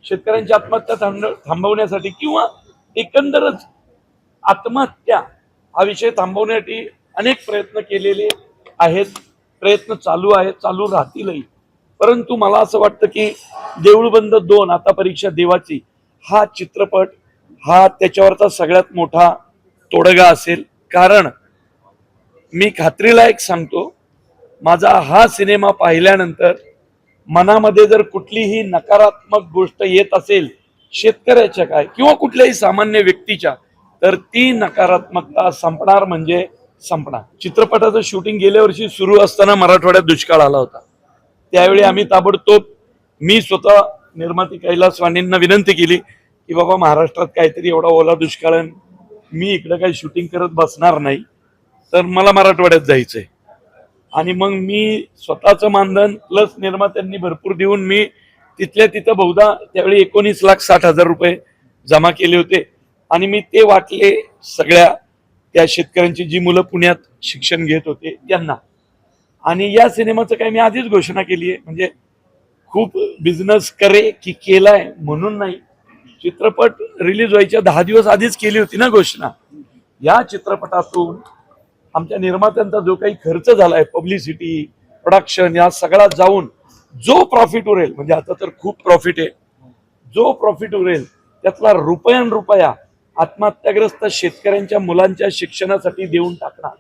शेतकऱ्यांची आत्महत्या थांबवण्यासाठी किंवा एकंदरच आत्महत्या हा विषय थांबवण्यासाठी अनेक प्रयत्न केलेले आहेत, प्रयत्न चालू आहेत, चालू राहतीलही. परंतु मला असं वाटतं की देऊळबंद 2 आता परीक्षा देवाची हा चित्रपट हा त्याच्यावरचा सगळ्यात मोठा तोडगा असेल. कारण मी खात्रीला एक सांगतो, माझा हा सिनेमा पाहिल्यानंतर मनामध्ये जर कुठलीही नकारात्मक गोष्ट येत असेल शेतकऱ्याच्या काय किंवा कुठल्याही सामान्य व्यक्तीच्या, तर ती नकारात्मकता संपणार म्हणजे संपणार. चित्रपटाचं शूटिंग गेल्या वर्षी सुरू असताना मराठवाड्यात दुष्काळ आला होता. त्यावेळी आम्ही ताबडतोब मी स्वतः निर्माती कैलास वाणींना विनंती केली की बाबा महाराष्ट्रात काहीतरी एवढा ओला दुष्काळ आहे, मी इकडं काही शूटिंग करत बसणार नाही, तर मला मराठवाड्यात जायचंय. आणि मग मी स्वतःचं मानधन प्लस निर्मात्यांनी भरपूर देऊन मी तिथल्या तिथं बहुधा त्यावेळी 19,60,000 रुपये जमा केले होते आणि मी ते वाटले सगळ्या त्या शेतकऱ्यांची जी मुलं पुण्यात शिक्षण घेत होते त्यांना. आणि या सिनेमाचं काही मी आधीच घोषणा केली आहे, म्हणजे खूप बिझनेस करे की केलाय म्हणून नाही, चित्रपट रिलीज व्हायच्या 10 दिवस आधीच केली होती ना घोषणा. या चित्रपटातून आमच्या निर्मात्यांचा जो काही खर्च झालाय, पब्लिसिटी, प्रोडक्शन, या सगळा जाऊन जो प्रॉफिट उरेल, म्हणजे आता तर खूप प्रॉफिट आहे, जो प्रॉफिट उरेल त्यातला रुपया आत्महत्याग्रस्त शेतकऱ्यांच्या मुलांच्या शिक्षणासाठी देऊन टाकणार.